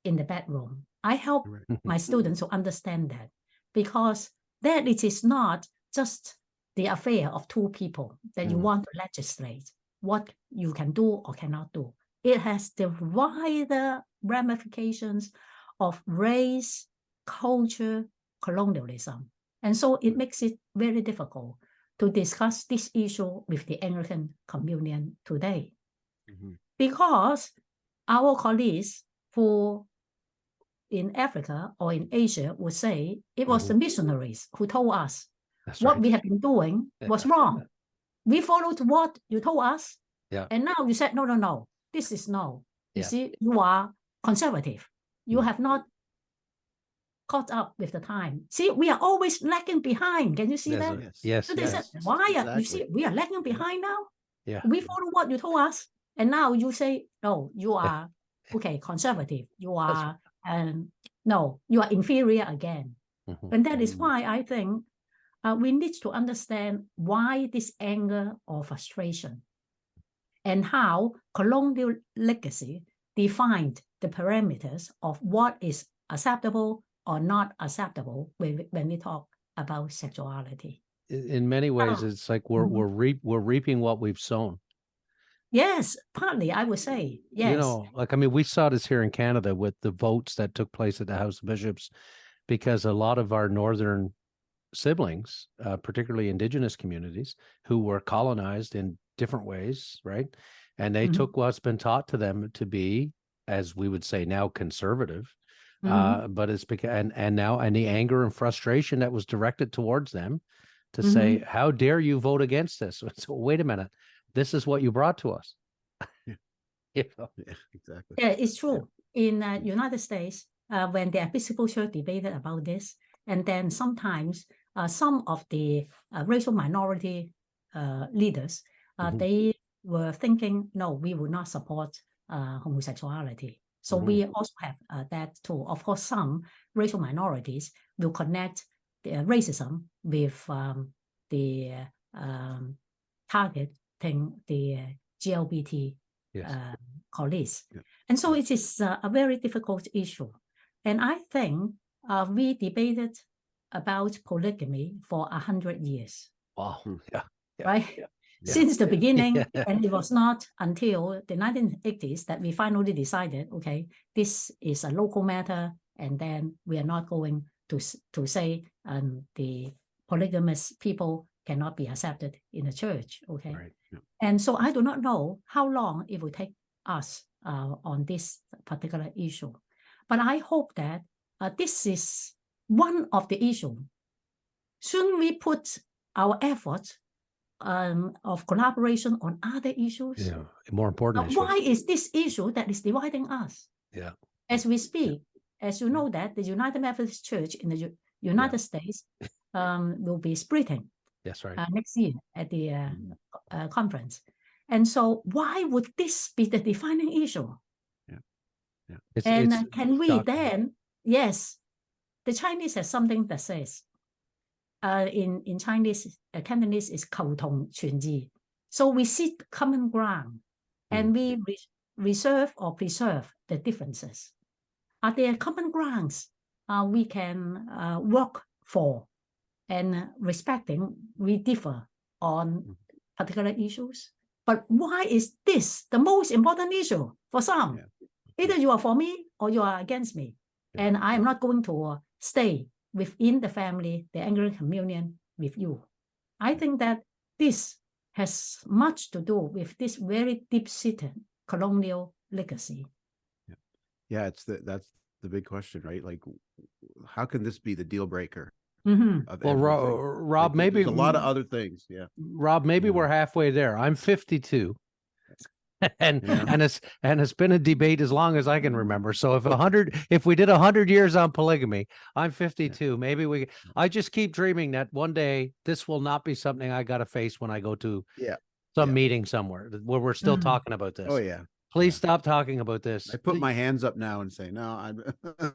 in the bedroom. I help my students to understand that, because that it is not just the affair of two people that you want to legislate what you can do or cannot do. It has the wider ramifications of race, culture, colonialism. And so it makes it very difficult to discuss this issue with the Anglican Communion today. Because our colleagues who in Africa or in Asia would say it was the missionaries who told us what we have been doing was wrong. We followed what you told us. And now you said, no, this is no. You see, you are conservative. You have not caught up with the time. See, we are always lagging behind. Can you see that? Yes. So they said, why? You see, we are lagging behind now. We follow what you told us. And now you say, no, you are, okay, conservative. You are, no, you are inferior again. And that is why I think we need to understand why this anger or frustration and how colonial legacy defined the parameters of what is acceptable or not acceptable when we talk about sexuality. In many ways, it's like we're reaping what we've sown. Yes, partly, I would say, yes. You know, like, I mean, we saw this here in Canada with the votes that took place at the House of Bishops, because a lot of our northern siblings, particularly Indigenous communities, who were colonized in different ways, right? And they took what's been taught to them to be, as we would say now, conservative. But it's because, and now the anger and frustration that was directed towards them to say, how dare you vote against this? So wait a minute, this is what you brought to us. You know? Yeah, exactly. Yeah, it's true. In United States, when the Episcopal Church debated about this, and then sometimes some of the racial minority leaders, they were thinking, no, we will not support homosexuality. So we also have that too. Of course, some racial minorities will connect the racism with the targeting the LGBT colleagues. Yeah. And so it is a very difficult issue. And I think we debated about polygamy for 100 years. Wow. Yeah. Right? Yeah. Since the beginning, and it was not until the 1980s that we finally decided, okay, this is a local matter, and then we are not going to say the polygamous people cannot be accepted in the church, okay? Right. Yeah. And so I do not know how long it will take us on this particular issue. But I hope that this is one of the issues. Soon we put our efforts of collaboration on other issues. Yeah, more important issues. Why is this issue that is dividing us? Yeah. As we speak, as you know that the United Methodist Church in the United States will be splitting. That's right. Next year at the conference. And so why would this be the defining issue? Yeah. It's can we shocking. Then, yes, the Chinese has something that says, in Chinese, Cantonese is 求同存異. So we seek common ground and we reserve or preserve the differences. Are there common grounds we can work for, and respecting we differ on particular issues? But why is this the most important issue for some? Yeah. Either you are for me or you are against me. Yeah. And I am not going to stay within the family, the Anglican communion with you. I think that this has much to do with this very deep-seated colonial legacy. Yeah, that's the big question, right? Like, how can this be the deal breaker? Well, Rob, like, maybe there's a lot of other things. Yeah, Rob, maybe we're halfway there. I'm 52. And it's been a debate as long as I can remember. So if we did 100 years on polygamy, I'm 52. Maybe I just keep dreaming that one day this will not be something I got to face when I go to some meeting somewhere where we're still talking about this. Oh yeah. Please stop talking about this. I put my hands up now and say, no,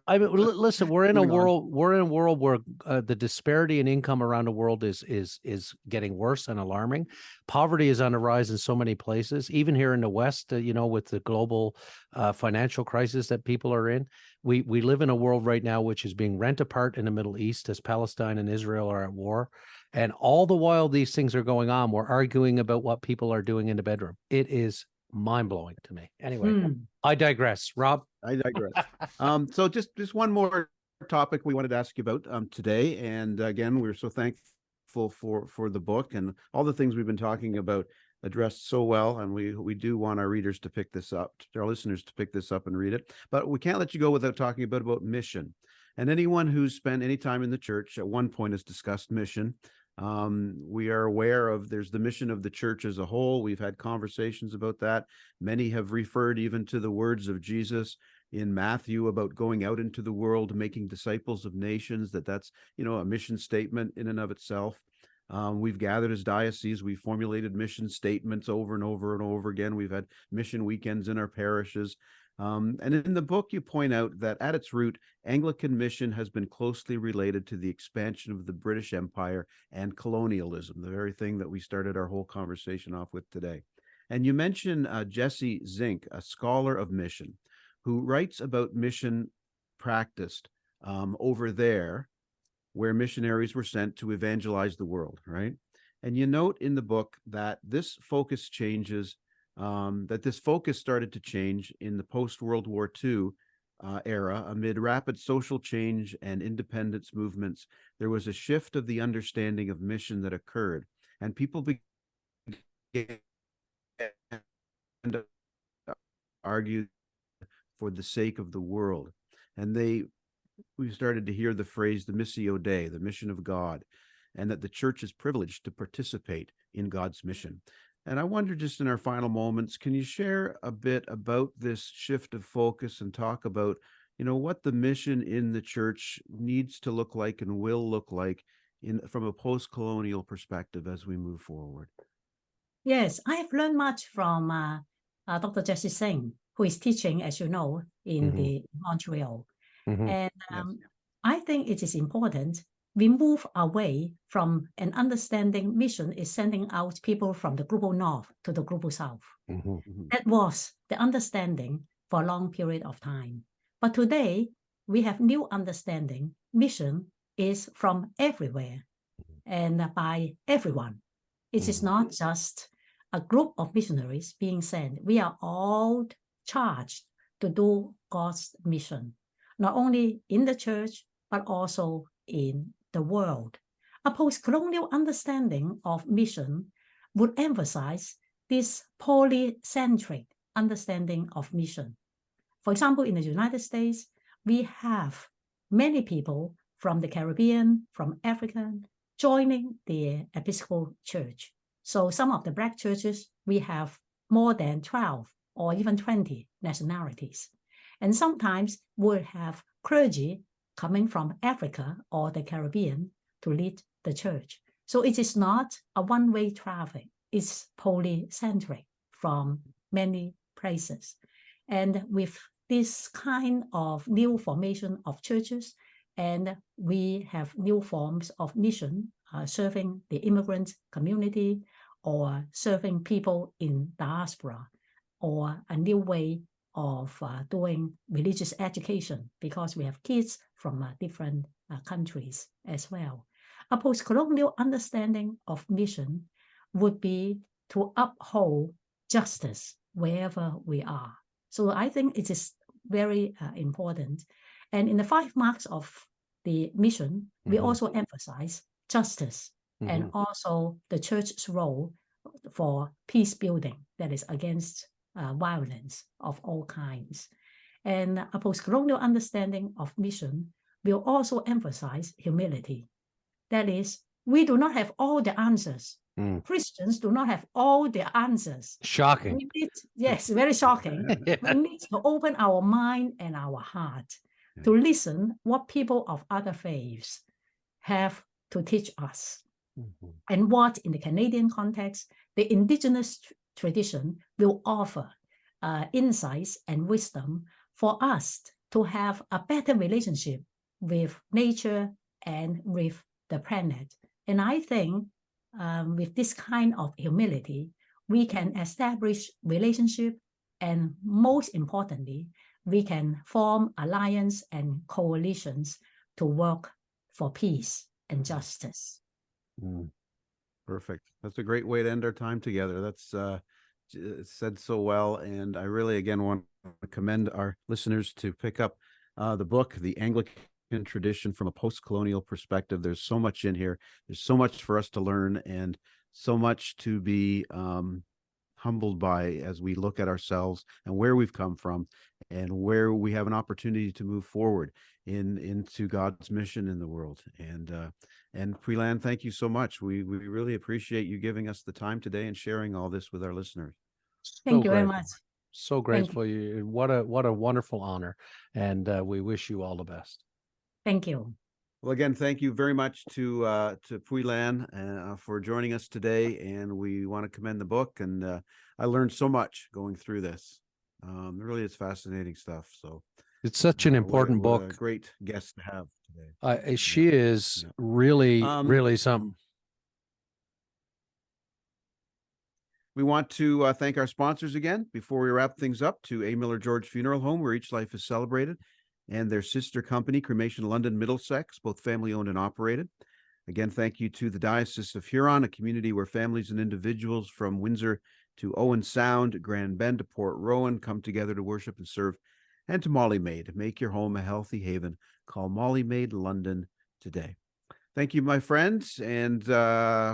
I mean, listen, we're in a world where the disparity in income around the world is getting worse and alarming. Poverty is on the rise in so many places, even here in the West, with the global financial crisis that people are in. We live in a world right now which is being rent apart in the Middle East as Palestine and Israel are at war. And all the while these things are going on, we're arguing about what people are doing in the bedroom. It is mind-blowing to me. Anyway, I digress. Rob? I digress. So just one more topic we wanted to ask you about today. And again, we're so thankful for the book and all the things we've been talking about addressed so well. And we do want our readers to pick this up, our listeners to pick this up and read it. But we can't let you go without talking about mission. And anyone who's spent any time in the church at one point has discussed mission. We are aware of there's the mission of the church as a whole. We've had conversations about that. Many have referred even to the words of Jesus in Matthew about going out into the world, making disciples of nations, that's, a mission statement in and of itself. We've gathered as dioceses, we've formulated mission statements over and over and over again. We've had mission weekends in our parishes. And in the book, you point out that at its root, Anglican mission has been closely related to the expansion of the British Empire and colonialism, the very thing that we started our whole conversation off with today. And you mention Jesse Zink, a scholar of mission, who writes about mission practiced over there, where missionaries were sent to evangelize the world, right? And you note in the book that this focus changes. This focus started to change in the post-World War II era. Amid rapid social change and independence movements, there was a shift of the understanding of mission that occurred, and people began to argue for the sake of the world. And we started to hear the phrase, the Missio Dei, the mission of God, and that the church is privileged to participate in God's mission. And I wonder, just in our final moments, can you share a bit about this shift of focus and talk about, what the mission in the church needs to look like and will look like from a post-colonial perspective as we move forward. Yes, I have learned much from Dr. Jesse Singh, who is teaching, as you know, in the Montreal. And I think it is important we move away from an understanding mission is sending out people from the global north to the global south. That was the understanding for a long period of time. But today, we have new understanding. Mission is from everywhere and by everyone. It is not just a group of missionaries being sent. We are all charged to do God's mission, not only in the church, but also in the world. A post-colonial understanding of mission would emphasize this polycentric understanding of mission. For example, in the United States, we have many people from the Caribbean, from Africa, joining the Episcopal Church. So some of the Black churches, we have more than 12 or even 20 nationalities. And sometimes we'll have clergy coming from Africa or the Caribbean to lead the church. So it is not a one-way traffic. It's polycentric from many places. And with this kind of new formation of churches, and we have new forms of mission, serving the immigrant community or serving people in diaspora, or a new way of doing religious education, because we have kids from different countries as well. A post-colonial understanding of mission would be to uphold justice wherever we are. So I think it is very important. And in the 5 marks of the mission, we also emphasize justice and also the church's role for peace building, that is against violence of all kinds. And a post-colonial understanding of mission will also emphasize humility. That is, we do not have all the answers. Christians do not have all the answers. Shocking. Yes, very shocking. We need to open our mind and our heart to listen what people of other faiths have to teach us. And what, in the Canadian context, the Indigenous tradition will offer insights and wisdom for us to have a better relationship with nature and with the planet. And I think with this kind of humility, we can establish relationship, and most importantly, we can form alliance and coalitions to work for peace and justice. Perfect. That's a great way to end our time together. That's said so well. And I really, again, want to commend our listeners to pick up the book, The Anglican Tradition from a Post-Colonial Perspective. There's so much in here. There's so much for us to learn and so much to be humbled by as we look at ourselves and where we've come from and where we have an opportunity to move forward into God's mission in the world. And Pui Lan, thank you so much. We really appreciate you giving us the time today and sharing all this with our listeners. Thank you very much. So grateful. You. What a wonderful honor. And we wish you all the best. Thank you. Well, again, thank you very much to Pui Lan for joining us today. And we want to commend the book. And I learned so much going through this. Really, it's fascinating stuff. So it's such an important what book. a great guest to have today. She is really, really something. We want to thank our sponsors again before we wrap things up, to A. Miller George Funeral Home, where each life is celebrated, and their sister company, Cremation London Middlesex, both family-owned and operated. Again, thank you to the Diocese of Huron, a community where families and individuals from Windsor to Owen Sound, Grand Bend to Port Rowan come together to worship and serve. And to Molly Maid, make your home a healthy haven. Call Molly Maid London today. Thank you, my friends, and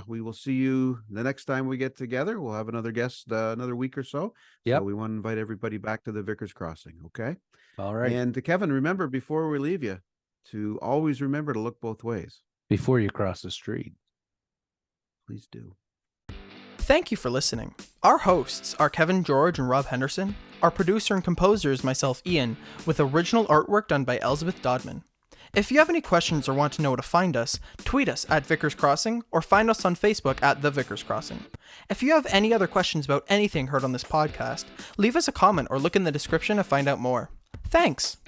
we will see you the next time we get together. We'll have another guest another week or so. Yep. So we want to invite everybody back to the Vicar's Crossing, okay? All right. And Kevin, remember, before we leave you, to always remember to look both ways. Before you cross the street. Please do. Thank you for listening. Our hosts are Kevin George and Rob Henderson. Our producer and composer is myself, Ian, with original artwork done by Elizabeth Dodman. If you have any questions or want to know where to find us, tweet us at Vickers Crossing or find us on Facebook at The Vickers Crossing. If you have any other questions about anything heard on this podcast, leave us a comment or look in the description to find out more. Thanks!